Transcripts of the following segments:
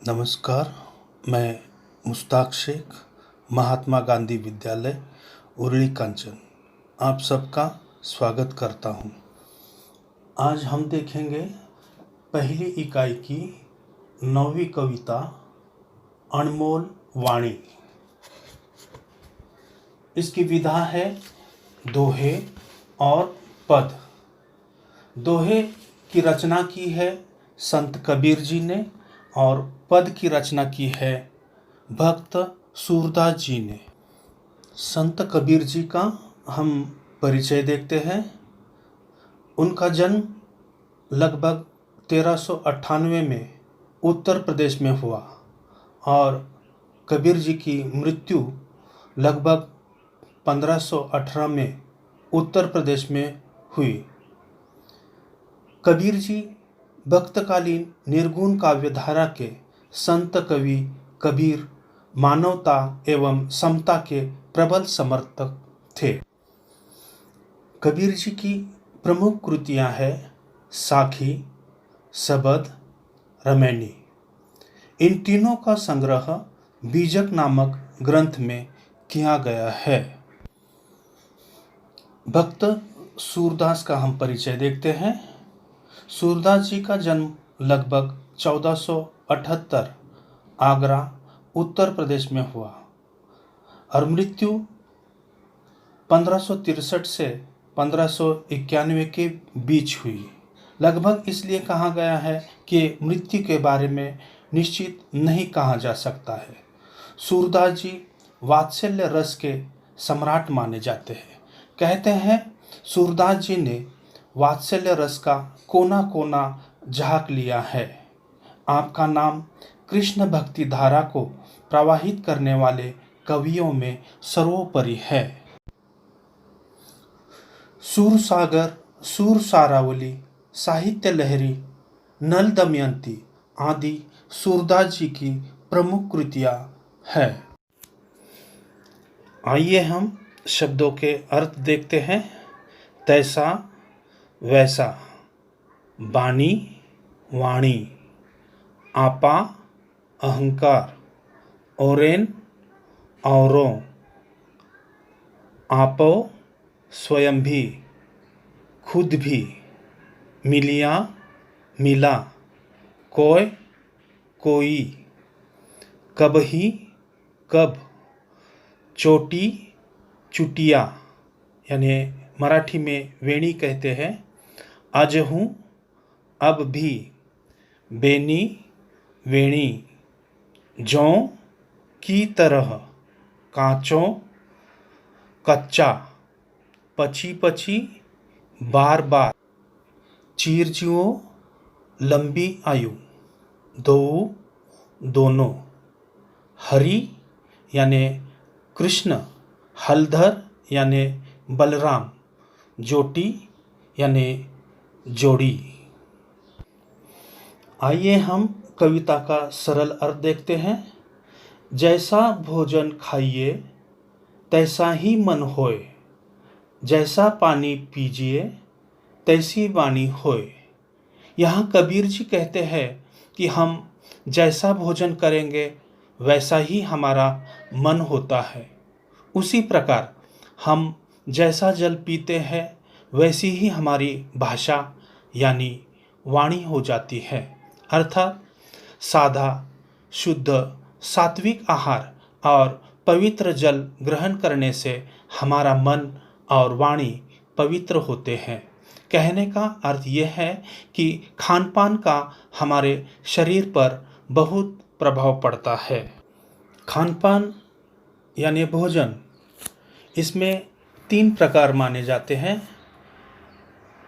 नमस्कार। मैं मुश्ताक शेख, महात्मा गांधी विद्यालय, उरली कांचन, आप सबका स्वागत करता हूं। आज हम देखेंगे पहली इकाई की 9वीं कविता अनमोल वाणी। इसकी विधा है दोहे और पद। दोहे की रचना की है संत कबीर जी ने और पद की रचना की है भक्त सूरदास जी ने। संत कबीर जी का हम परिचय देखते हैं। उनका जन्म लगभग 1398 में उत्तर प्रदेश में हुआ और कबीर जी की मृत्यु लगभग 1518 में उत्तर प्रदेश में हुई। कबीर जी भक्तकालीन निर्गुण काव्यधारा के संत कवि कबीर मानवता एवं समता के प्रबल समर्थक थे। कबीर जी की प्रमुख कृतियां हैं साखी, सबद, रमैनी। इन तीनों का संग्रह बीजक नामक ग्रंथ में किया गया है। भक्त सूरदास का हम परिचय देखते हैं। सूरदास जी का जन्म लगभग 1478 आगरा उत्तर प्रदेश में हुआ और मृत्यु 1563 से 1591 के बीच हुई। लगभग इसलिए कहा गया है कि मृत्यु के बारे में निश्चित नहीं कहा जा सकता है। सूरदास जी वात्सल्य रस के सम्राट माने जाते हैं। कहते हैं सूरदास जी ने वात्सल्य रस का कोना कोना झांक लिया है। आपका नाम कृष्ण भक्ति धारा को प्रवाहित करने वाले कवियों में सर्वोपरि है। सूर सागर, सूर सारावली, साहित्य लहरी, नल दमयंती आदि सूरदास जी की प्रमुख कृतियां हैं। आइए हम शब्दों के अर्थ देखते हैं। तैसा वैसा, बानी वाणी, आपा अहंकार, औरेन औरों, आपो स्वयं भी, खुद भी, मिलिया मिला, कोय कोई, कबही कब, चोटी चुटिया यानी मराठी में वेणी कहते हैं, आज हूँ अब भी, बेनी वेणी, जौ की तरह, कांचों कच्चा, पची पची, बार बार, चीरजियों लंबी आयु, दो दोनों, हरि यानी कृष्ण, हलधर यानी बलराम, जोटी यानी जोड़ी। आइए हम कविता का सरल अर्थ देखते हैं। जैसा भोजन खाइए तैसा ही मन होए, जैसा पानी पीजिए तैसी वाणी होए। यहाँ कबीर जी कहते हैं कि हम जैसा भोजन करेंगे वैसा ही हमारा मन होता है। उसी प्रकार हम जैसा जल पीते हैं वैसी ही हमारी भाषा यानी वाणी हो जाती है। अर्थात सादा, शुद्ध, सात्विक आहार और पवित्र जल ग्रहण करने से हमारा मन और वाणी पवित्र होते हैं। कहने का अर्थ यह है कि खान पान का हमारे शरीर पर बहुत प्रभाव पड़ता है। खान पान यानी भोजन, इसमें 3 प्रकार माने जाते हैं,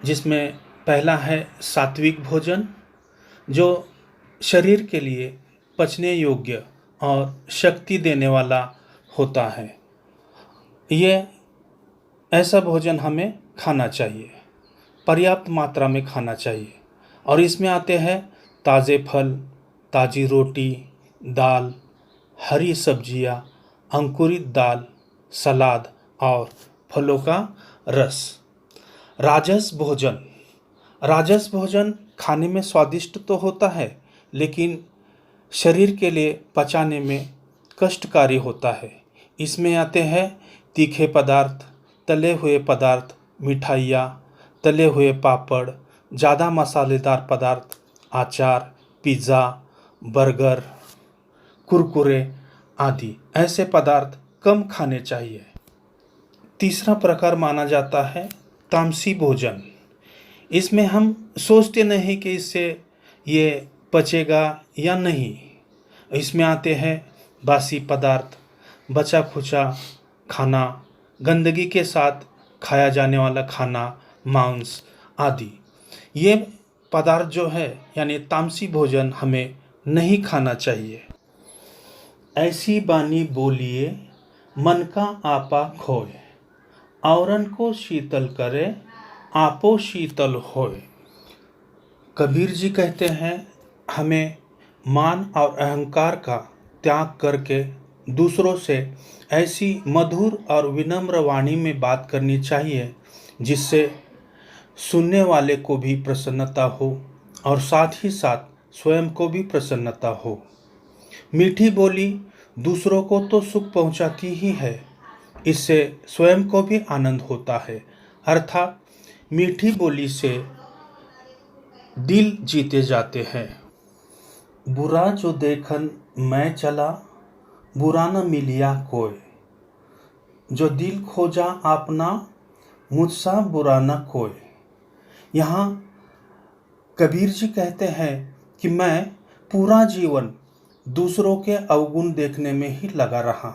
जिसमें पहला है सात्विक भोजन, जो शरीर के लिए पचने योग्य और शक्ति देने वाला होता है। ये ऐसा भोजन हमें खाना चाहिए, पर्याप्त मात्रा में खाना चाहिए। और इसमें आते हैं ताज़े फल, ताज़ी रोटी, दाल, हरी सब्जियां, अंकुरित दाल, सलाद और फलों का रस। राजस भोजन, राजस भोजन खाने में स्वादिष्ट तो होता है, लेकिन शरीर के लिए पचाने में कष्टकारी होता है। इसमें आते हैं तीखे पदार्थ, तले हुए पदार्थ, मिठाइयाँ, तले हुए पापड़, ज़्यादा मसालेदार पदार्थ, अचार, पिज़्ज़ा, बर्गर, कुरकुरे आदि ऐसे पदार्थ कम खाने चाहिए। तीसरा प्रकार माना जाता है तामसी भोजन। इसमें हम सोचते नहीं कि इससे ये पचेगा या नहीं। इसमें आते हैं बासी पदार्थ, बचा खुचा खाना, गंदगी के साथ खाया जाने वाला खाना, मांस आदि। ये पदार्थ जो है यानी तामसी भोजन हमें नहीं खाना चाहिए। ऐसी बानी बोलिए मन का आपा खोए, औरन को शीतल करे आपो शीतल होए। कबीर जी कहते हैं हमें मान और अहंकार का त्याग करके दूसरों से ऐसी मधुर और विनम्र वाणी में बात करनी चाहिए जिससे सुनने वाले को भी प्रसन्नता हो और साथ ही साथ स्वयं को भी प्रसन्नता हो। मीठी बोली दूसरों को तो सुख पहुंचाती ही है, इससे स्वयं को भी आनंद होता है। अर्थात मीठी बोली से दिल जीते जाते हैं। बुरा जो देखन मैं चला, बुरा न मिलिया कोई, जो दिल खोजा अपना, मुझसा बुरा न कोई। यहाँ कबीर जी कहते हैं कि मैं पूरा जीवन दूसरों के अवगुण देखने में ही लगा रहा,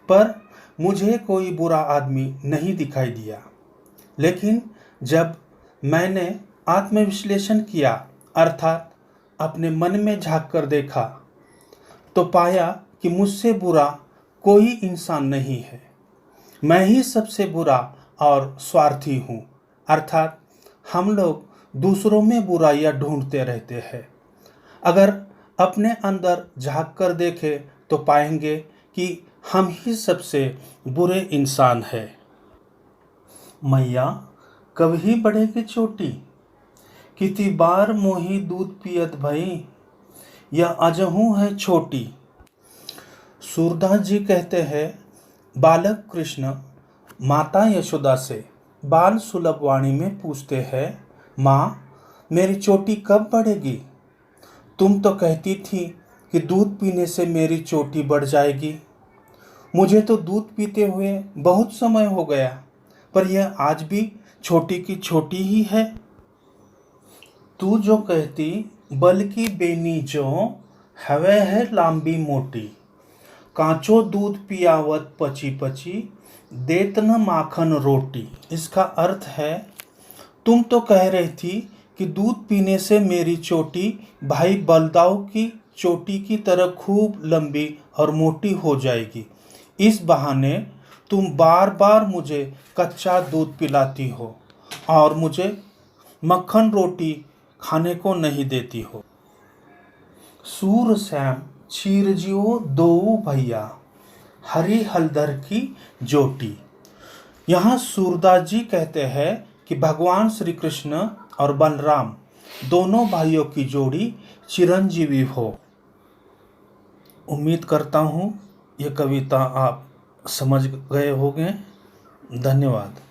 पर मुझे कोई बुरा आदमी नहीं दिखाई दिया। लेकिन जब मैंने आत्मविश्लेषण किया, अर्थात अपने मन में झांक कर देखा, तो पाया कि मुझसे बुरा कोई इंसान नहीं है। मैं ही सबसे बुरा और स्वार्थी हूँ। अर्थात हम लोग दूसरों में बुराइयां ढूंढते रहते हैं। अगर अपने अंदर झांक कर देखें तो पाएंगे कि हम ही सबसे बुरे इंसान हैं। मैया कभी बढ़ेगी चोटी, कितनी बार मोही दूध पियत भई, या अजहू है छोटी। सूरदास जी कहते हैं बालक कृष्ण माता यशोदा से बाल सुलभ वाणी में पूछते हैं, माँ मेरी चोटी कब बढ़ेगी? तुम तो कहती थी कि दूध पीने से मेरी चोटी बढ़ जाएगी। मुझे तो दूध पीते हुए बहुत समय हो गया, पर यह आज भी छोटी की छोटी ही है। तू जो कहती बल्कि बेनी जो हवे है लांबी मोटी, कांचो दूध पियावत पची पची, देत न माखन रोटी। इसका अर्थ है तुम तो कह रही थी कि दूध पीने से मेरी चोटी भाई बलदाऊ की चोटी की तरह खूब लंबी और मोटी हो जाएगी। इस बहाने तुम बार बार मुझे कच्चा दूध पिलाती हो और मुझे मक्खन रोटी खाने को नहीं देती हो। सूर श्याम चीरजियो दो भैया, हरी हलदर की जोटी। यहाँ सूरदास जी कहते हैं कि भगवान श्री कृष्ण और बलराम दोनों भाइयों की जोड़ी चिरंजीवी हो। उम्मीद करता हूँ ये कविता आप समझ गए होंगे। धन्यवाद।